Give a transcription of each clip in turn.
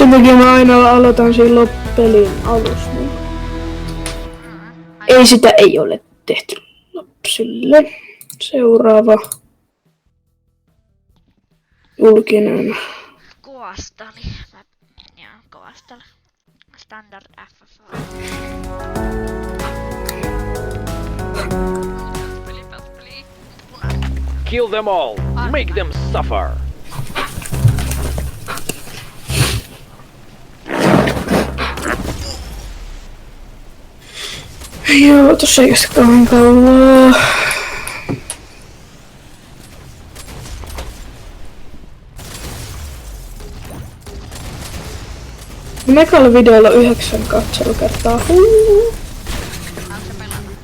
Sen takia mä aina aloitan silloin pelin alusta. Niin. Ei sitä ei ole tehty lapsille. Seuraava. Julkinen. Kovastali. Joo, Kovastali. Standard FFA. Peli. Kill them all. Make them suffer. Joo, tossa ei kestä kauan kauan. Mekalla videolla 9 katselukertaa. Onko sä pelannut?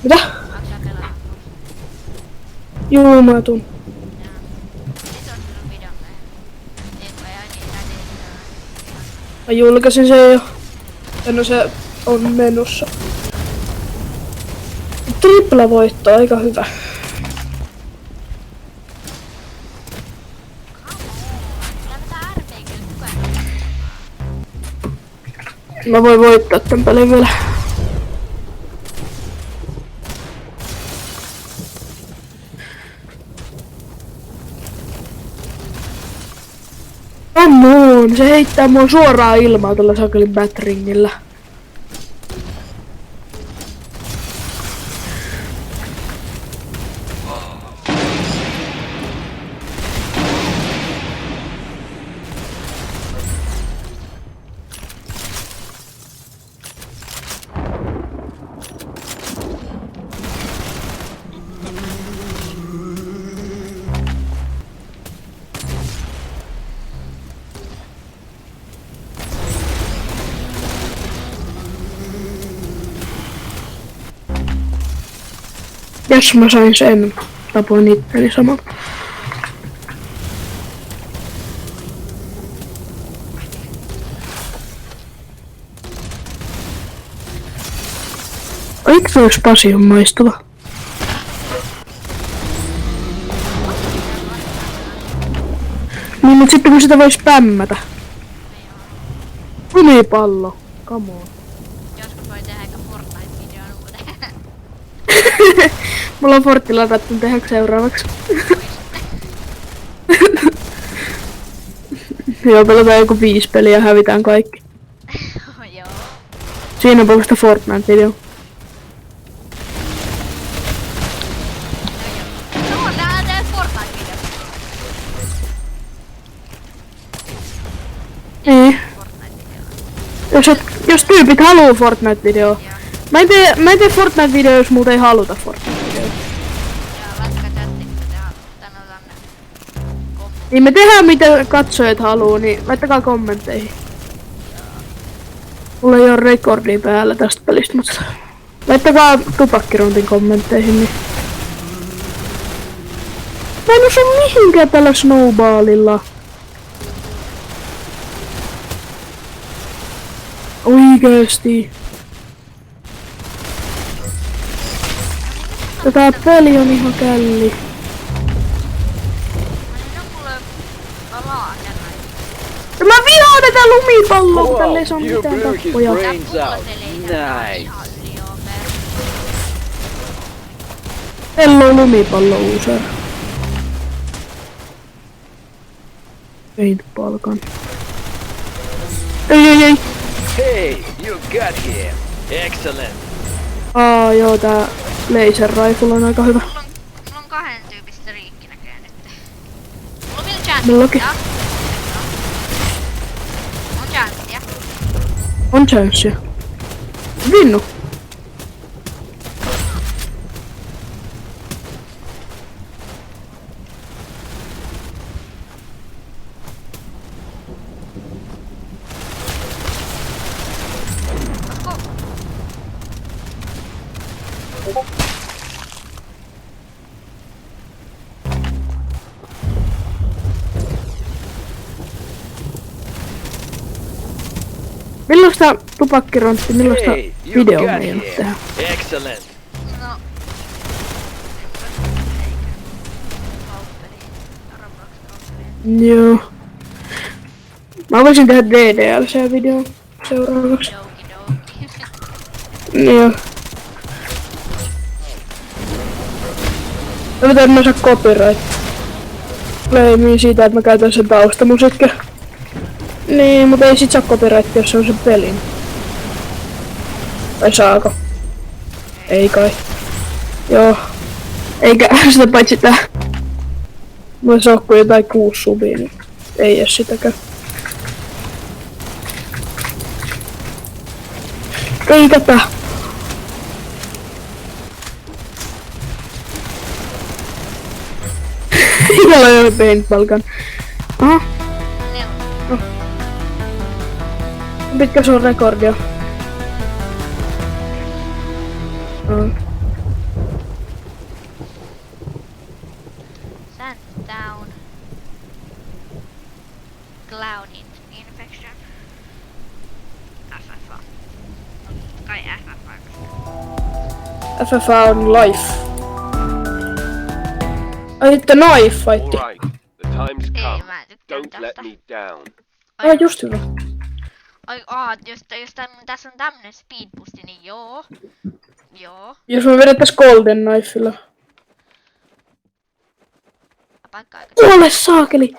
Mitä? Onko sä pelannut? Juu, mä tuun. Joo. Sit on silloin videon näin. Eikö ei niin Mä julkaisin sen jo. No se on menossa. Tripla voitto, aika hyvä. Mä voin voittaa tän pelin vielä. Come on, se heittää mua suoraan ilmaan tuolla sakelin batringillä. Jos mä sain sen, tapoin itteni samalla. Eikö se olisi Pasion maistuva? Niin, mut sitten kun sitä voi spämmätä. Lumipallo, come on. Joskus voi tehdä eikä Fortnite-videon uuteen. Mulla on Fortti ladattu, tehdäänkö seuraavaksi? Joo, pelataan joku 5 peliä ja hävitään kaikki. Joo. Siinä on pelkästään Fortnite-video. No, tää teet Fortnite-videot. Niin. Fortnite-videot. Jos tyypit haluu Fortnite-video. Joo. Mä en tee Fortnite-video, jos multa ei haluta Fortnite-video. Joo, laittakaa chatti, kun te tänne tänne. Niin me tehdään mitä katsojat haluu, niin laittakaa kommentteihin. Mulla ei oo rekordia päällä tästä pelistä, mutta laittakaa tupakkirontin kommentteihin, niin mä en osaa mihinkään tällä snowballilla. Oikeesti. Tää peli on ihan källi. No kuule palaa tänne. Ja mä vihaan tätä lumipalloa, kun tälle ei saa you mitään blew his tappoja. brains out. Nice. Meillä on lumipallo uusera. Paintballkan. Ei. Hey, you got him. Excellent. Joo, tää laser rifle on aika hyvä. Mulla on 2 tyypistä riikki näköjään nyt. Mulla on vielä chantti. Mullakin. On chanttia. On chanssia. Vinnu. Millaista tupakkirontti, millaista Hey, you videoa got meidän him. tehdä? Excellent. No. Roblox. Joo. Mä voisin tehdä DDLC-videon seuraavaksi. Okidoki. Joo. Mä pitää mä saa copyright. Claimia siitä, että mä käytän sen taustamusiikkia. Niin, mutta ei sit saa copyright, jos se on sen pelin. Vai saako? Ei kai. Joo. Eikä sitä paitsi tää. Mä saa kuin jotain 6 subia, niin ei edes sitäkään. Ei tätä. Mulla ei ole paintballkan. Aha. No. Pitkä sun rekordia? Sanddown. Cloud infection. FFA. Kai FFA. FFA on life. Ai sitten knife fightti. Alright, the time's Ei, come. mä tykkään Don't let tästä. me down. Ai just hyvä. Ai, jos tässä on tämmönen speed boosti, niin joo. Joo. Jos me vedettäis golden knifella. Paikka aika. Kuole saakeli!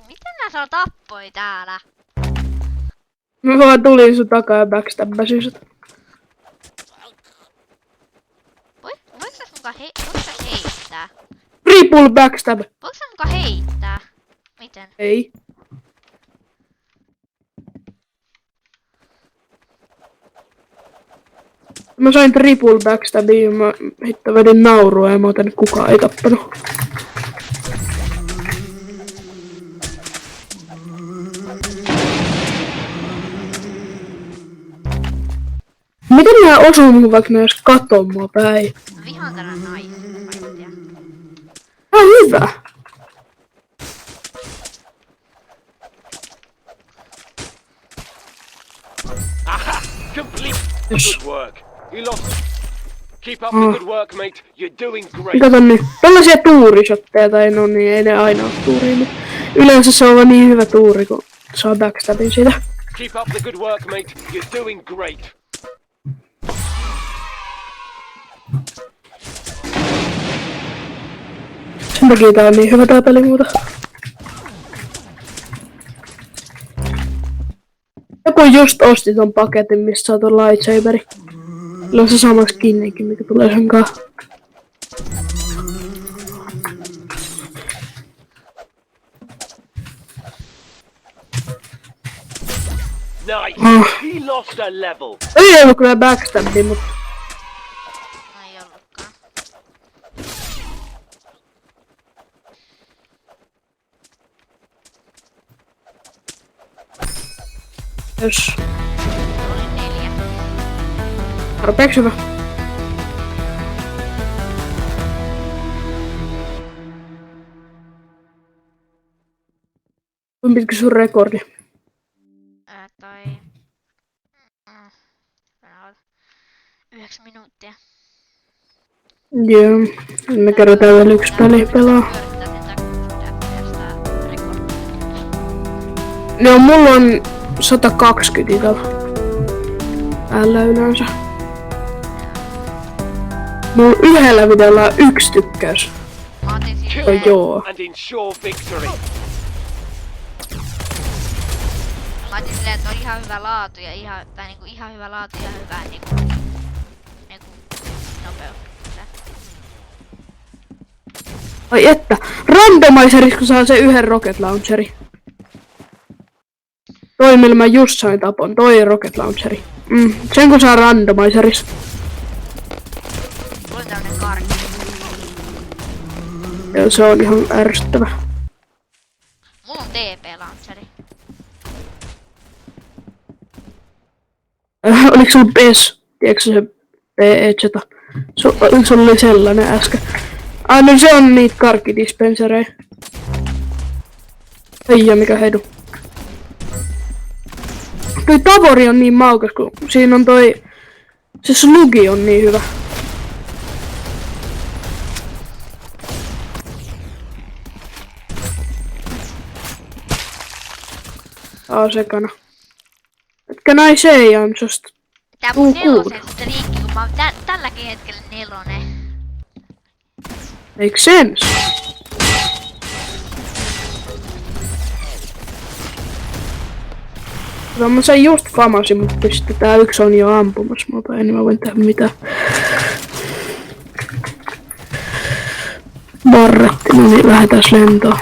Miten nää saa tappoi täällä? Mä vaan tulin sun takaa ja backstabbasin sut. Voiko sä heittää? Triple backstab! Voiko sä muka heittää? Miten? Ei. Mä sain triple backstabia ja mä hitto vedin naurua ja mä otan, että kukaan ei tappanut. Miten nää osuu mun vaikka ne edes katoo mua päin? Vihaan tänä naisfightia. Tää on hyvä! Complete. Yes. Good work. You lost. Keep up the good work, mate. You're doing great. Kato nyt, tällaisia tuurishotteja tai no niin, ei ne aina oo tuuria, mutta yleensä se on vaan niin hyvä tuuri, kun saa backstabin siitä. Keep up the good work, mate. You're doing great. Sen takia tää on niin hyvä tää peli muuta. Joku just osti ton paketin, missä saa ton lightsaberi. Sillä on se sama skinnikin, mikä tulee sen kanssa. Nice. He lost a level. Ei ollut kyllä backstabbi, mutta Ei ollutkaan. jos Oli 4. tarpeeksi hyvä. Kuinka pitkä sun rekordi? Toi... 9 minuuttia. Joo, me kerrotaan vielä yksi peli pelaa. No mulla on 120 ikävä. Älä yleensä. Mulla yhdellä videolla on 1 tykkäys. Mä otin siis Kill Oh, them joo. and ensure victory. Mä otin silleen, että on ihan hyvä laatu ja ihan, tai niinku ihan hyvä laatu ja hyvä niinku nopeus. Ai että, randomizerissa kun saa se yhden rocket launcheri. Toi millä mä just sain tapon, toi rocket launcheri. Sen kun saa randomizerissa. Mulla on tämmönen karkki. Ja se on ihan ärsyttävä. Mulla on TP-launcheri. Oliko sulla PES? Tiedätkö se PEZ? Sulla oli sellainen äsken. Ai no se on niitä karkkidispensereja. Ai ja mikä heidu. Toi Tavori on niin maukas, kun siinä on toi... Se slugi on niin hyvä. Sekana. Etkä näin se ei ansosta. Tää mun nelosen sitten liikkii, kun mä oon tälläkin hetkellä 4. Make sense? Mä sain just famasin, mutta sitten tää yksi on jo ampumassa mua, niin mä voin tehdä mitään. Barretti, no niin lähdetään lentoon.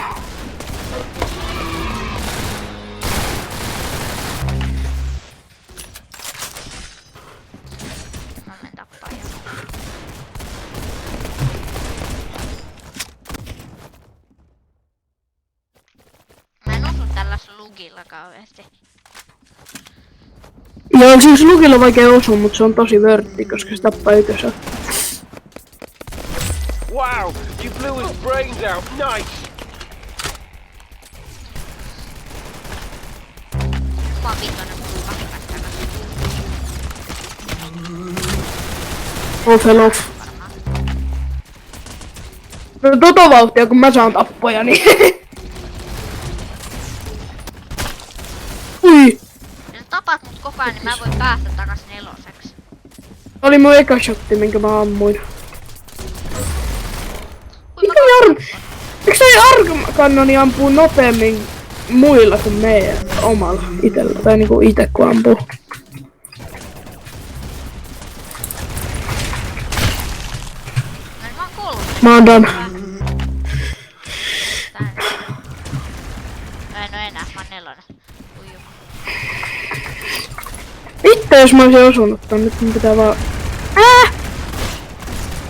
Mä menen tappaa jo. Mä en osu tällä slugilla kauheasti. Joo, siis lukilla on vaikea osua, mutta se on tosi vörtti, koska se tappaa ykkösä. Wow, you blew his brains out. Nice. Mä oon vitonen mun kahikastana. Fell off. No tota vauhtia, kun mä saan tappoja, niin... Ui! Jos tapat mut koko ajan, niin mä voin päästä takas 4. Oli mun eka shotti, minkä mä ammuin. Kuinka Miksi toi armkanoni ampuu nopeammin muilla kuin meidän omalla itellä? Tai niinku ite kun ampuu. mä oon 3. Mä oon done. En oo enää, mä oon 4. Uiju. Vittu jos mä oisin osunut ton, nyt mun pitää vaan...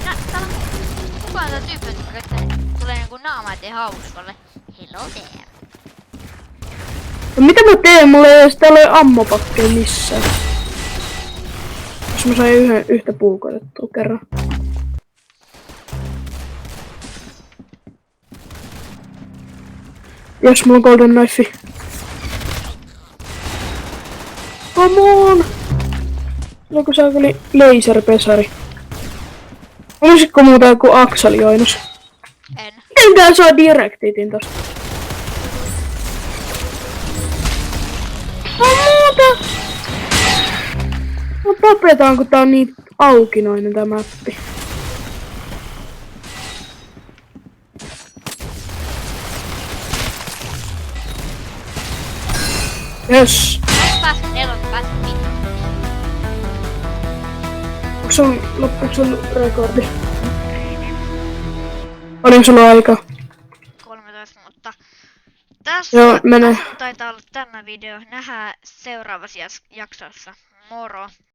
Täällä on kukaan tää tyyppi, että tulee niinku naama eteen hauskolle. Hello there. No mitä mä teen? Mulla ei edes täällä ole ammopakkeja missään. Jos mä sain yhtä puukotettua kerran. Jos mulla on golden knife. Come on! Onko se oli laserpesari? Olisiko muuta joku akselioinnos? En. Miten tää saa direktiitin tosta? No muuta! No tapetaan kun tää on niin aukinoinen tää mappi. Yes! Päästä 4, päästä 5. Onko sun loppuks sun rekordi? Paljon sulla aikaa? 13, mutta tässä Joo, mene. taitaa olla tämä video. Nähdään seuraavassa jaksossa. Moro!